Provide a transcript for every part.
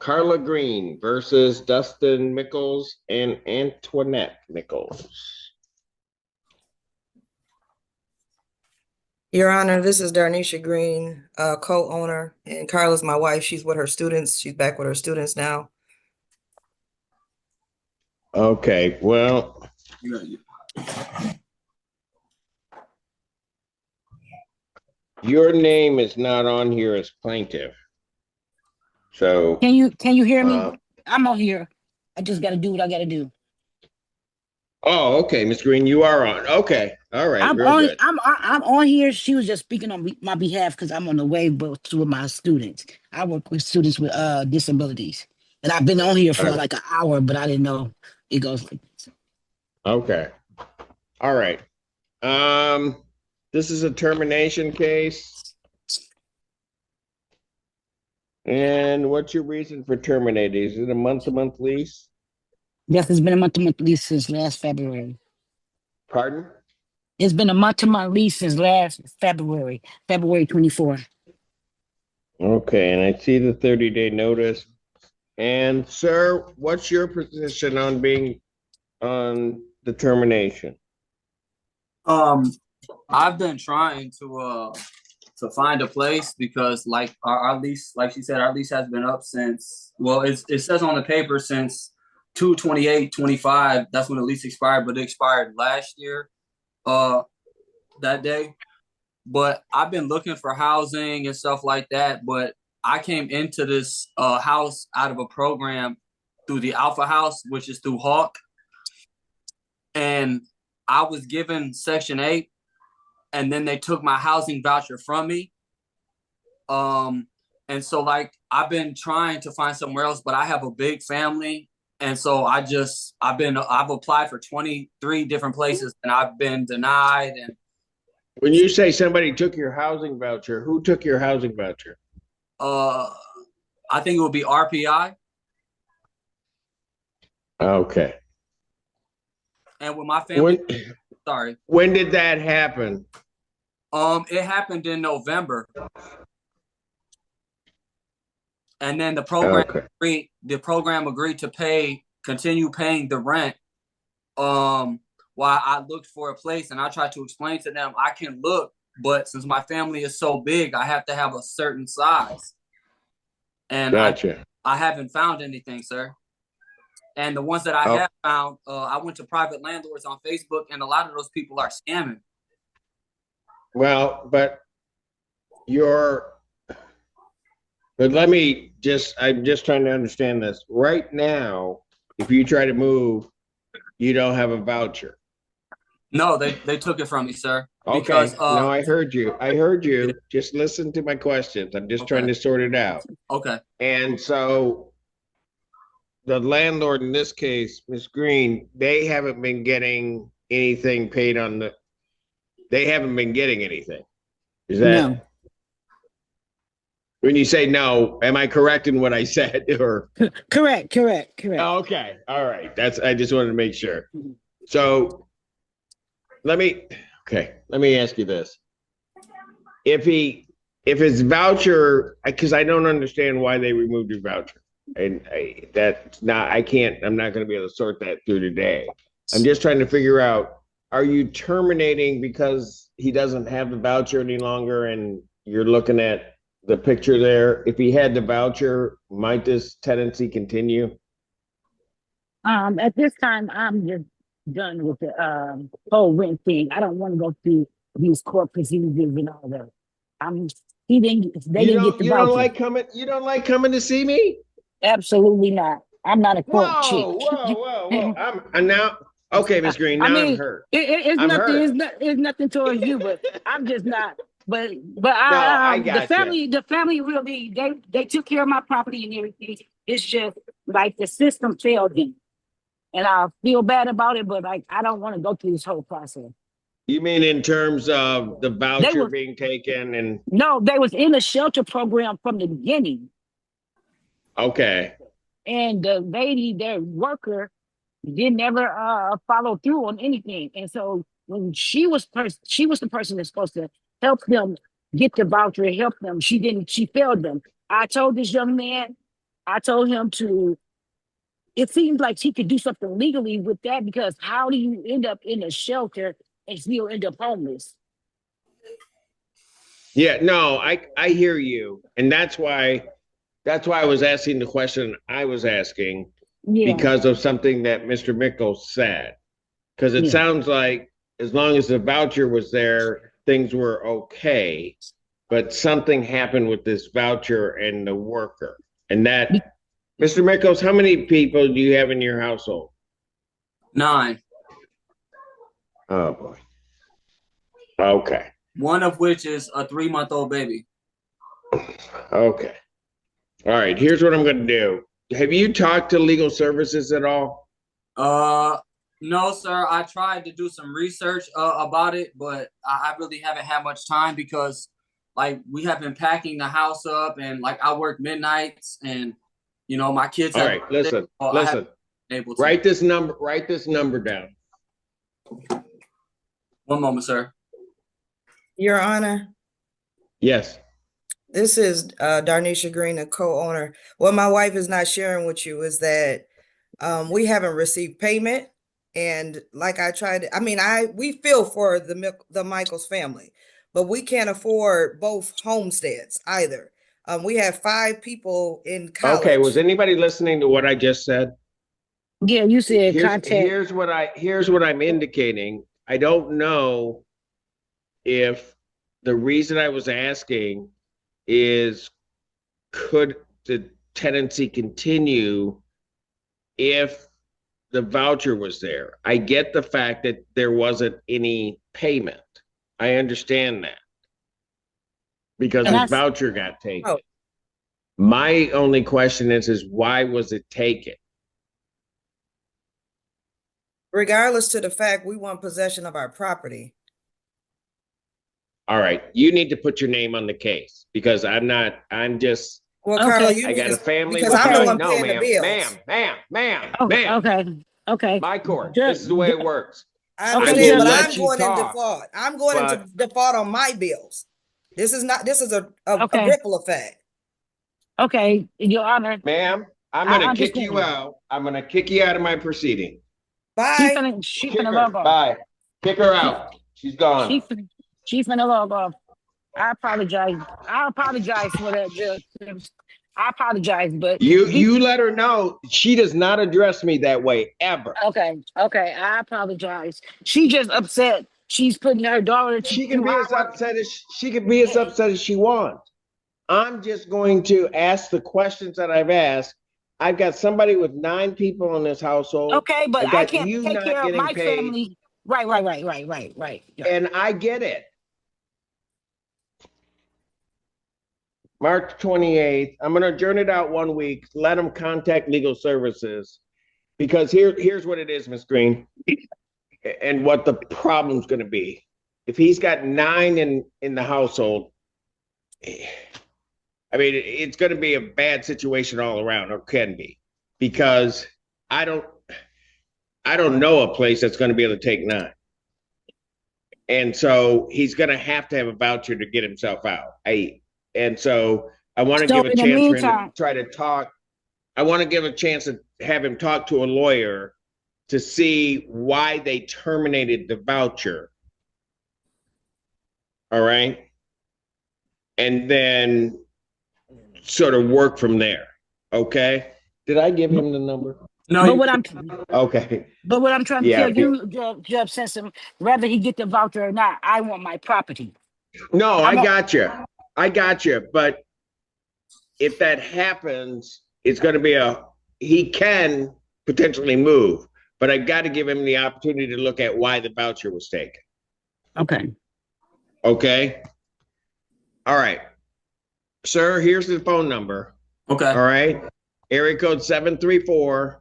Carla Green versus Dustin Mickles and Antoinette Mickles. Your Honor, this is Darnisha Green, co-owner, and Carla's my wife. She's with her students. She's back with her students now. Okay, well, your name is not on here as plaintiff. So can you hear me? I'm on here. I just got to do what I got to do. Oh, okay, Ms. Green, you are on. Okay, all right, I'm on here. She was just speaking on my behalf because I'm on the wave boat with my students. I work with students with disabilities, and I've been on here for like an hour, but I didn't know it goes like this. Okay, all right. This is a termination case. And what's your reason for terminating? Is it a month-to-month lease? Yes, it's been a month-to-month lease since last February. Pardon? It's been a month-to-month lease since last February 24. Okay, and I see the 30-day notice. And sir, what's your position on being on the termination? I've been trying to find a place because like our lease, like she said, our lease has been up since, well, it says on the paper since 2/28/25. That's when the lease expired, but it expired last year, that day. But I've been looking for housing and stuff like that. But I came into this house out of a program through the Alpha House, which is through Hawk. And I was given Section 8, and then they took my housing voucher from me. And so like I've been trying to find somewhere else, but I have a big family. And so I've applied for 23 different places and I've been denied. And when you say somebody took your housing voucher, who took your housing voucher? I think it would be RPI. Okay. And with my family, when did that happen? It happened in November. And then the program agreed to continue paying the rent. While I looked for a place, and I tried to explain to them I can look, but since my family is so big, I have to have a certain size. And gotcha. I haven't found anything, sir. And the ones that I have found, I went to private landlords on Facebook, and a lot of those people are scamming. Well, but I'm just trying to understand this. Right now, if you try to move, you don't have a voucher. No, they took it from me, sir. Okay. Because, no, I heard you. Just listen to my questions. I'm just trying to sort it out. Okay. And so the landlord in this case, Ms. Green, they haven't been getting anything paid on they haven't been getting anything. Is that no? When you say no, am I correct in what I said? Or correct. Oh, okay. All right. I just wanted to make sure. So let me ask you this. If his voucher, because I don't understand why they removed your voucher. And I'm not going to be able to sort that through today. I'm just trying to figure out, are you terminating because he doesn't have the voucher any longer and you're looking at the picture there? If he had the voucher, might this tenancy continue? At this time, I'm just done with the whole rent thing. I don't want to go through these court procedures and all that. They didn't get the voucher. You don't like coming to see me? Absolutely not. I'm not a court chick. Whoa. I'm now okay, Ms. Green. Now I'm hurt. It's nothing towards you, but I'm just not. But I got the family really they took care of my property and everything. It's just like the system failed them, and I feel bad about it. But like I don't want to go through this whole process. You mean in terms of the voucher being taken and? No, they was in a shelter program from the beginning. Okay. And the lady, their worker, didn't ever follow through on anything. And so when she was the person that's supposed to help them get the voucher, help them. She didn't. She failed them. I told this young man, I told him to, it seems like he could do something legally with that because how do you end up in a shelter and still end up homeless? Yeah, no, I hear you. And that's why I was asking the question I was asking Yeah, because of something that Mr. Mickles said. Because it yeah. sounds like as long as the voucher was there, things were okay. But something happened with this voucher and the worker. And Be- that, Mr. Mickles, how many people do you have in your household? 9. Oh boy. Okay. One of which is a 3-month-old baby. Okay. All right. Here's what I'm going to do. Have you talked to legal services at all? No, sir. I tried to do some research about it, but I really haven't had much time because, like, we have been packing the house up, and like I work midnights, and my kids All have. right. Listen. I haven't Listen. been able to. Write this number. Write this number down. One moment, sir. Your Honor, Yes. this is Darnisha Green, the co-owner. What my wife is not sharing with you is that we haven't received payment. And like I tried, we feel for the Michaels family, but we can't afford both homesteads either. We have 5 people in college. Okay. Was anybody listening to what I just said? Yeah, you said Here's contact. here's what I'm indicating. I don't know if the reason I was asking is could the tenancy continue if the voucher was there? I get the fact that there wasn't any payment. I understand that because And the that's voucher got taken. Oh. My only question is why was it taken? Regardless to the fact we want possession of our property. All right, you need to put your name on the case because I'm just, Well, Okay. Carla, you I need got a to, family. because I'm the Okay. one No, paying the ma'am, bills. okay. My court. Ju- This is the way it ju- works. I Okay, I understand, will but let I'm you going in talk, default. I'm going into but default on my bills. This is a Okay. ripple effect. Okay, Your Honor, ma'am, I'm I gonna kick you understand. out. I'm gonna kick you out of my proceeding. Bye. She Kick finna her. log off. Bye. Kick her She, out. She's gone. she finna log off. I apologize. I apologize for that, Judge. I apologize, but You let her know she does not address me that way ever. okay, I apologize. She just upset. She's putting her daughter She can through be as hard work. upset as she can be as upset as she wants. I'm just going to ask the questions that I've asked. I've got somebody with 9 people in this household. Okay, but I've I got can't you take not care of getting my paid, family. Right. Yeah. and I get it. March 28th. I'm going to adjourn it out 1 week. Let them contact legal services because here's what it is, Miss Green, and what the problem's going to be. If he's got 9 in the household, I mean, it's going to be a bad situation all around, or can be, because I don't know a place that's going to be able to take 9. And so he's going to have a voucher to get himself out. And so I want to So give a in the chance for him to meantime, try to talk. I want to give a chance to have him talk to a lawyer to see why they terminated the voucher. All right. And then sort of work from there. Okay. Did I give him the number? No, but you, what I'm trying to Yeah. tell you, Judge Simpson, whether he get the voucher or not, I want my property. No, I I'm a- got you. I got you. But if that happens, it's going to be he can potentially move, but I got to give him the opportunity to look at why the voucher was taken. Okay. Okay. All right. Sir, here's the phone number. okay. All right. Area code 734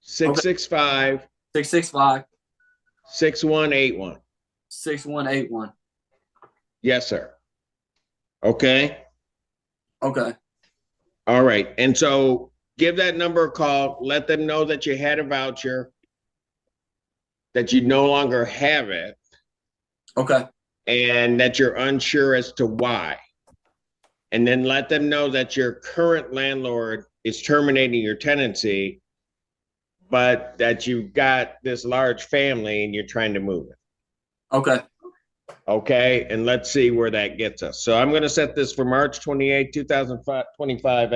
665 665 6181. 6181. Yes, sir. Okay. Okay. All right. And so give that number a call. Let them know that you had a voucher, that you no longer have it, Okay. and that you're unsure as to why. and then let them know that your current landlord is terminating your tenancy, but that you've got this large family and you're trying to move it. Okay. Okay, and let's see where that gets us. So I'm going to set this for March 28, 2025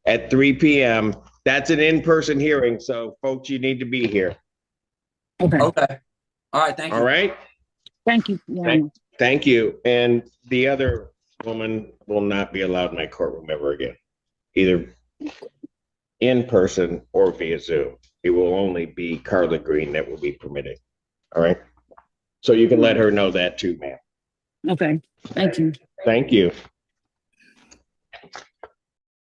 at 3 p.m. That's an in-person hearing, so folks, you need to be here. Okay. Okay. All right. Thank you. All right? Thank you. Your Honor. Thank you. And the other woman will not be allowed in my courtroom ever again, either in person or via Zoom. It will only be Carla Green that will be permitted. All right? So you can let her know that too, ma'am. Okay. Thank you. Thank you.